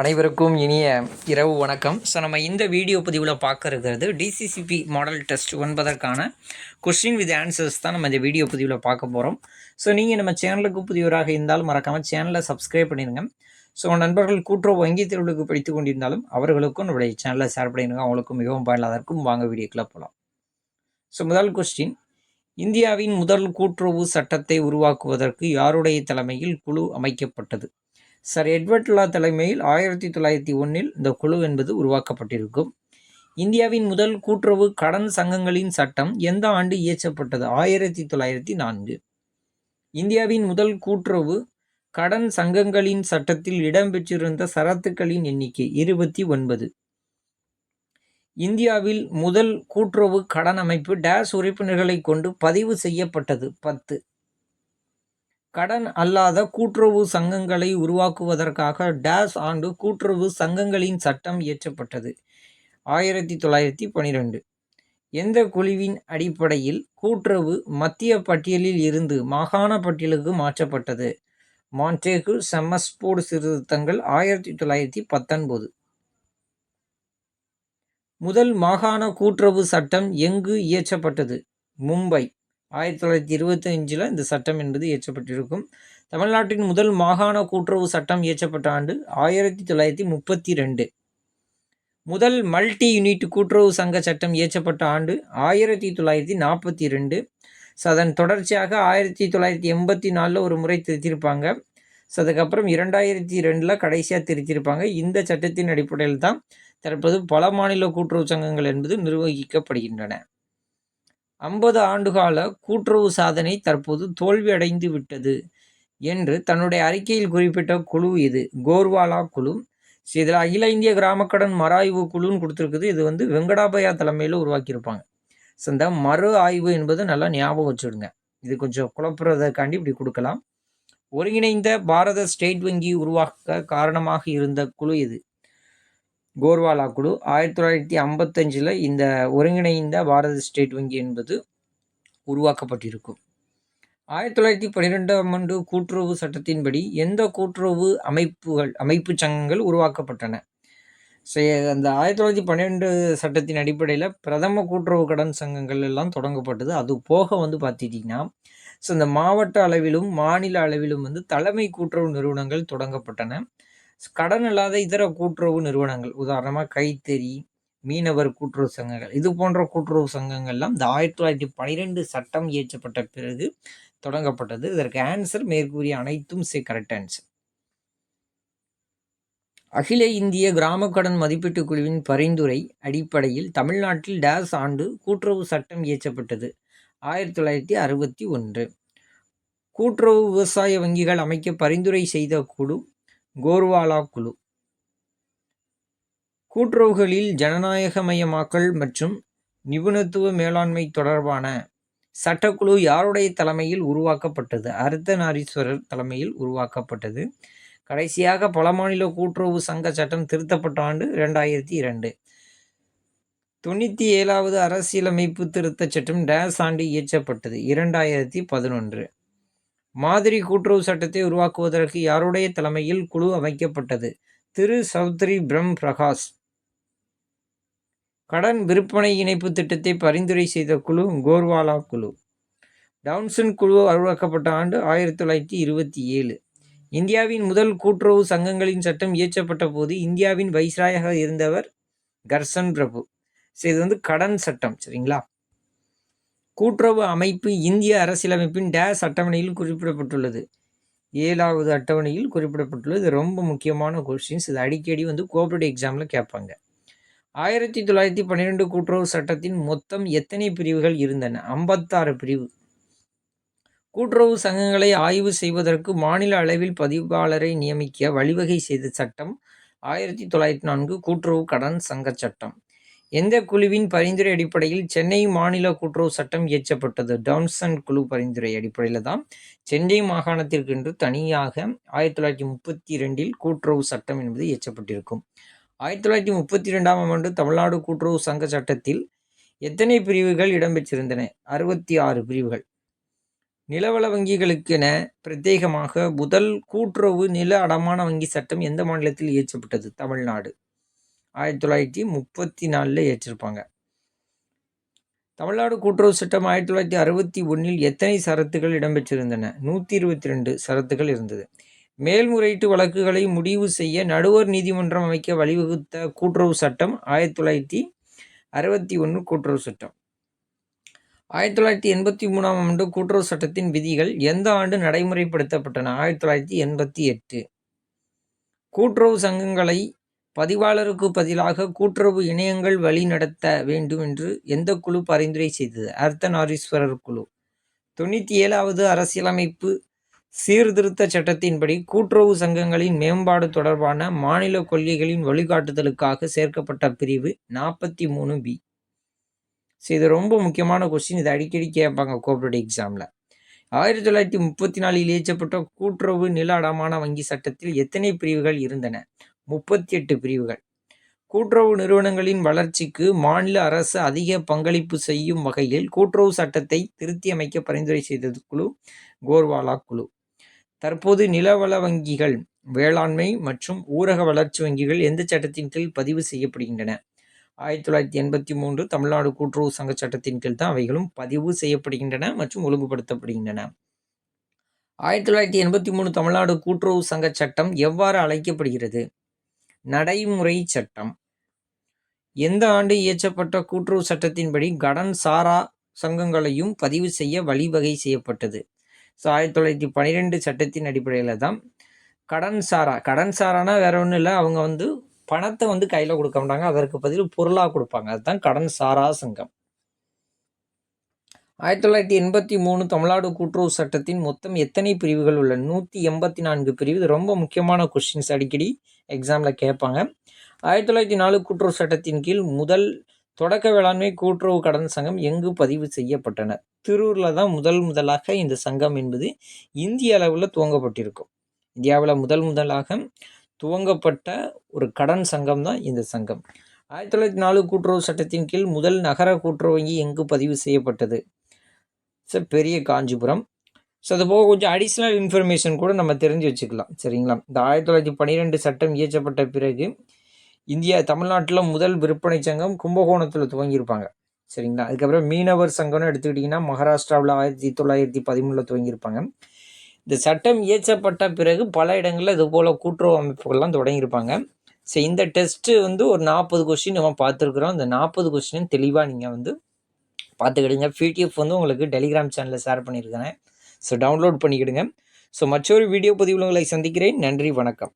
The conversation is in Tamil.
அனைவருக்கும் இனிய இரவு வணக்கம். நம்ம இந்த வீடியோ பதிவில் பார்க்க இருக்கிறது DCCB model test 9 question with answers தான் நம்ம இந்த வீடியோ பதிவில் பார்க்க போகிறோம். நீங்கள் நம்ம சேனலுக்கு புதியவராக இருந்தாலும் மறக்காமல் சேனலை சப்ஸ்கிரைப் பண்ணிடுங்க. நண்பர்கள் கூட்டுறவு வங்கி தேர்வுகளுக்கு படித்து கொண்டிருந்தாலும் அவர்களுக்கும் நம்முடைய சேனலை ஷேர் பண்ணிடுங்க. அவங்களுக்கும் மிகவும் பயனுள்ளதற்கும் வாங்க வீடியோக்குள்ளே போகலாம். முதல் கொஸ்டின், இந்தியாவின் முதல் கூட்டுறவு சட்டத்தை உருவாக்குவதற்கு யாருடைய தலைமையில் குழு அமைக்கப்பட்டது? சர் எட்வர்ட் லா தலைமையில் 1901 இந்த குழு என்பது உருவாக்கப்பட்டிருக்கும். இந்தியாவின் முதல் கூட்டுறவு கடன் சங்கங்களின் சட்டம் எந்த ஆண்டு இயற்றப்பட்டது? 1904. இந்தியாவின் முதல் கூட்டுறவு கடன் சங்கங்களின் சட்டத்தில் இடம்பெற்றிருந்த சரத்துக்களின் எண்ணிக்கை 29. இந்தியாவில் முதல் கூட்டுறவு கடன் அமைப்பு டேஷ் உறுப்பினர்களை கொண்டு பதிவு செய்யப்பட்டது? 10. கடன் அல்லாத கூட்டுறவு சங்கங்களை உருவாக்குவதற்காக டேஷ் ஆண்டு கூட்டுறவு சங்கங்களின் சட்டம் இயற்றப்பட்டது? 1912. எந்த குழுவின் அடிப்படையில் கூட்டுறவு மத்திய பட்டியலில் இருந்து மாகாண பட்டியலுக்கு மாற்றப்பட்டது? மாண்டேகு செம்மஸ்போர்டு சீர்திருத்தங்கள் 1919. முதல் மாகாண கூட்டுறவு சட்டம் எங்கு இயற்றப்பட்டது? மும்பை. 1925 இந்த சட்டம் என்பது இயற்றப்பட்டிருக்கும். தமிழ்நாட்டின் முதல் மாகாண கூட்டுறவு சட்டம் இயற்றப்பட்ட ஆண்டு 1932. முதல் மல்டி யூனிட் கூட்டுறவு சங்க சட்டம் இயற்றப்பட்ட ஆண்டு 1942. அதன் தொடர்ச்சியாக 1984 ஒரு முறை திருத்தியிருப்பாங்க. அதுக்கப்புறம் 2002 கடைசியாக திருத்தியிருப்பாங்க. இந்த சட்டத்தின் அடிப்படையில் தான் தற்போது பல மாநில கூட்டுறவு சங்கங்கள் என்பது நிர்வகிக்கப்படுகின்றன. 50 ஆண்டுகால கூட்டுறவு சாதனை தற்போது தோல்வி அடைந்து விட்டது என்று தன்னுடைய அறிக்கையில் குறிப்பிட்ட குழு இது? கோர்வாலா குழு. இதில் அகில இந்திய கிராம கடன் மறு ஆய்வு குழுன்னு கொடுத்துருக்குது. இது வெங்கடாபயா தலைமையில் உருவாக்கியிருப்பாங்க. இந்த மறு ஆய்வு என்பது நல்லா ஞாபகம் வச்சுடுங்க. இது கொஞ்சம் குழப்புறதுக்காண்டி இப்படி கொடுக்கலாம். ஒருங்கிணைந்த பாரத ஸ்டேட் வங்கி உருவாக்க காரணமாக இருந்த குழு இது? கோர்வாலா குழு. 1955 இந்த ஒருங்கிணைந்த பாரத ஸ்டேட் வங்கி என்பது உருவாக்கப்பட்டிருக்கும். 1912 ஆண்டு கூட்டுறவு சட்டத்தின்படி எந்த கூட்டுறவு அமைப்பு சங்கங்கள் உருவாக்கப்பட்டன? அந்த 1912 சட்டத்தின் அடிப்படையில் பிரதம கூட்டுறவு கடன் சங்கங்கள் எல்லாம் தொடங்கப்பட்டது. அது போக பார்த்துட்டிங்கன்னா இந்த மாவட்ட அளவிலும் மாநில அளவிலும் தலைமை கூட்டுறவு நிறுவனங்கள் தொடங்கப்பட்டன. கடன் இல்லாத இதர கூட்டுறவு நிறுவனங்கள், உதாரணமாக கைத்தறி, மீனவர் கூட்டுறவு சங்கங்கள், இது போன்ற கூட்டுறவு சங்கங்கள்லாம் இந்த 1912 சட்டம் இயற்றப்பட்ட பிறகு தொடங்கப்பட்டது. இதற்கு ஆன்சர் மேற்கூறிய அனைத்தும் கரெக்ட் ஆன்சர். அகில இந்திய கிராம கடன் மதிப்பீட்டு குழுவின் பரிந்துரை அடிப்படையில் தமிழ்நாட்டில் டேஷ் ஆண்டு கூட்டுறவு சட்டம் இயற்றப்பட்டது? 1961. கூட்டுறவு விவசாய வங்கிகள் அமைக்க பரிந்துரை செய்த குழு? கோர்வாலா குழு. கூட்டுறவுகளில் ஜனநாயகமயமாக்கல் மற்றும் நிபுணத்துவ மேலாண்மை தொடர்பான சட்டக்குழு யாருடைய தலைமையில் உருவாக்கப்பட்டது? அர்த்தநாரீஸ்வரர் தலைமையில் உருவாக்கப்பட்டது. கடைசியாக பல மாநில கூட்டுறவு சங்க சட்டம் திருத்தப்பட்ட ஆண்டு 2002. 97வது அரசியலமைப்பு திருத்த சட்டம் டேஸ் ஆண்டு இயற்றப்பட்டது? 2011. மாதிரி கூட்டுறவு சட்டத்தை உருவாக்குவதற்கு யாருடைய தலைமையில் குழு அமைக்கப்பட்டது? திரு சௌத்ரி பிரம் பிரகாஷ். கடன் விற்பனை இணைப்பு திட்டத்தை பரிந்துரை செய்த குழு? கோர்வாலா குழு. டவுன்சன் குழு உருவாக்கப்பட்ட ஆண்டு 1927. இந்தியாவின் முதல் கூட்டுறவு சங்கங்களின் சட்டம் இயற்றப்பட்ட போது இந்தியாவின் வைஸ்ராயாக இருந்தவர் கர்சன் பிரபு. இது கடன் சட்டம், சரிங்களா? கூட்டுறவு அமைப்பு இந்திய அரசியலமைப்பின் டேஷ் அட்டவணையில் குறிப்பிடப்பட்டுள்ளது? 7வது அட்டவணையில் குறிப்பிடப்பட்டுள்ளது. இது ரொம்ப முக்கியமான கொஸ்டின்ஸ். இது அடிக்கடி கோஆபரேட்டிவ் எக்ஸாமில் கேட்பாங்க. 1912 கூட்டுறவு சட்டத்தின் மொத்தம் எத்தனை பிரிவுகள் இருந்தன? 56 பிரிவு. கூட்டுறவு சங்கங்களை ஆய்வு செய்வதற்கு மாநில அளவில் பதிவாளரை நியமிக்க வழிவகை செய்த சட்டம் 1904 கூட்டுறவு கடன் சங்க சட்டம். எந்த குழுவின் பரிந்துரை அடிப்படையில் சென்னை மாநில கூட்டுறவு சட்டம் இயற்றப்பட்டது? டவுன்சன் குழு பரிந்துரை அடிப்படையில் தான் சென்னை மாகாணத்திற்கென்று தனியாக 1932 கூட்டுறவு சட்டம் என்பது இயற்றப்பட்டிருக்கும். 1932ஆம் ஆண்டு தமிழ்நாடு கூட்டுறவு சங்க சட்டத்தில் எத்தனை பிரிவுகள் இடம்பெற்றிருந்தன? 66 பிரிவுகள். நிலவள வங்கிகளுக்கென பிரத்யேகமாக முதல் கூட்டுறவு நில அடமான வங்கி சட்டம் எந்த மாநிலத்தில் இயற்றப்பட்டது? தமிழ்நாடு. 1934 இயற்றிருப்பாங்க. தமிழ்நாடு கூட்டுறவு சட்டம் 1961 எத்தனை சரத்துகள் இடம்பெற்றிருந்தன? 122 சரத்துகள் இருந்தது. மேல்முறையீட்டு வழக்குகளை முடிவு செய்ய நடுவர் நீதிமன்றம் அமைக்க வழிவகுத்த கூட்டுறவு சட்டம் 1961 கூட்டுறவு சட்டம். 1983ஆம் ஆண்டு கூட்டுறவு சட்டத்தின் விதிகள் எந்த ஆண்டு நடைமுறைப்படுத்தப்பட்டன? 1988. கூட்டுறவு சங்கங்களை பதிவாளருக்கு பதிலாக கூட்டுறவு இணையங்கள் வழி நடத்த வேண்டும் என்று எந்த குழு பரிந்துரை செய்தது? அர்த்தநாரீஸ்வரர் குழு. 97வது அரசியலமைப்பு சீர்திருத்த சட்டத்தின்படி கூட்டுறவு சங்கங்களின் மேம்பாடு தொடர்பான மாநில கொள்கைகளின் வழிகாட்டுதலுக்காக சேர்க்கப்பட்ட பிரிவு 43B. இது ரொம்ப முக்கியமான கொஸ்டின். இது அடிக்கடி கேட்பாங்க கோஆபரேட்டிவ் எக்ஸாமில். 1934 இயற்றப்பட்ட கூட்டுறவு நில அடமான வங்கி சட்டத்தில் எத்தனை பிரிவுகள் இருந்தன? 38 பிரிவுகள். கூட்டுறவு நிறுவனங்களின் வளர்ச்சிக்கு மாநில அரசு அதிக பங்களிப்பு செய்யும் வகையில் கூட்டுறவு சட்டத்தை திருத்தி அமைக்க பரிந்துரை செய்தது குழு கோர்வாலா குழு. தற்போது நிலவள வங்கிகள், வேளாண்மை மற்றும் ஊரக வளர்ச்சி வங்கிகள் எந்த சட்டத்தின் கீழ் பதிவு செய்யப்படுகின்றன? 1983 தமிழ்நாடு கூட்டுறவு சங்க சட்டத்தின் கீழ் தான் அவைகளும் பதிவு செய்யப்படுகின்றன மற்றும் ஒழுங்குபடுத்தப்படுகின்றன. 1983 தமிழ்நாடு கூட்டுறவு சங்க சட்டம் எவ்வாறு அழைக்கப்படுகிறது? நடைமுறை சட்டம். எந்த ஆண்டு இயற்றப்பட்ட கூட்டுறவு சட்டத்தின்படி கடன் சாரா சங்கங்களையும் பதிவு செய்ய வழிவகை செய்யப்பட்டது? 1912 சட்டத்தின் அடிப்படையில் தான் கடன் சாரானா வேற ஒன்றும் இல்லை, அவங்க பணத்தை கையில் கொடுக்க மாட்டாங்க, அதற்கு பதில் பொருளாக கொடுப்பாங்க. அதுதான் கடன் சாரா சங்கம். 1983 தமிழ்நாடு கூட்டுறவு சட்டத்தின் மொத்தம் எத்தனை பிரிவுகள் உள்ளன? 184 பிரிவு. இது ரொம்ப முக்கியமான கொஸ்டின்ஸ், அடிக்கடி எக்ஸாமில் கேட்பாங்க. 1904 கூட்டுறவு சட்டத்தின் கீழ் முதல் தொடக்க வேளாண்மை கூட்டுறவு கடன் சங்கம் எங்கு பதிவு செய்யப்பட்டன? திருவூரில் தான் முதலாக இந்த சங்கம் என்பது இந்திய அளவில் துவங்கப்பட்டிருக்கும். இந்தியாவில் முதலாக துவங்கப்பட்ட ஒரு கடன் சங்கம் தான் இந்த சங்கம். 1904 கூட்டுறவு சட்டத்தின் கீழ் முதல் நகர கூட்டுறவு வங்கி எங்கு பதிவு செய்யப்பட்டது? பெரிய காஞ்சிபுரம். அதுபோக கொஞ்சம் அடிஷ்னல் இன்ஃபர்மேஷன் கூட நம்ம தெரிஞ்சு வச்சுக்கலாம், சரிங்களா? இந்த 1912 சட்டம் இயற்றப்பட்ட பிறகு தமிழ்நாட்டில் முதல் விற்பனை சங்கம் கும்பகோணத்தில் துவங்கியிருப்பாங்க, சரிங்களா? அதுக்கப்புறம் மீனவர் சங்கம்னு எடுத்துக்கிட்டிங்கன்னா மகாராஷ்டிராவில் 1913 துவங்கியிருப்பாங்க. இந்த சட்டம் இயற்றப்பட்ட பிறகு பல இடங்களில் இது போல் கூட்டுறவு அமைப்புகள்லாம் தொடங்கியிருப்பாங்க. இந்த டெஸ்ட்டு ஒரு 40 கொஸ்டின் நம்ம பார்த்துருக்குறோம். இந்த 40 கொஸ்டினும் தெளிவாக நீங்கள் பார்த்துக்கிடுங்க. பிடிஎஃப் உங்களுக்கு டெலிகிராம் சேனலில் ஷேர் பண்ணியிருக்கிறேன். டவுன்லோட் பண்ணிக்கிடுங்க. மற்றொரு வீடியோ பதிவில் உங்களை சந்திக்கிறேன். நன்றி, வணக்கம்.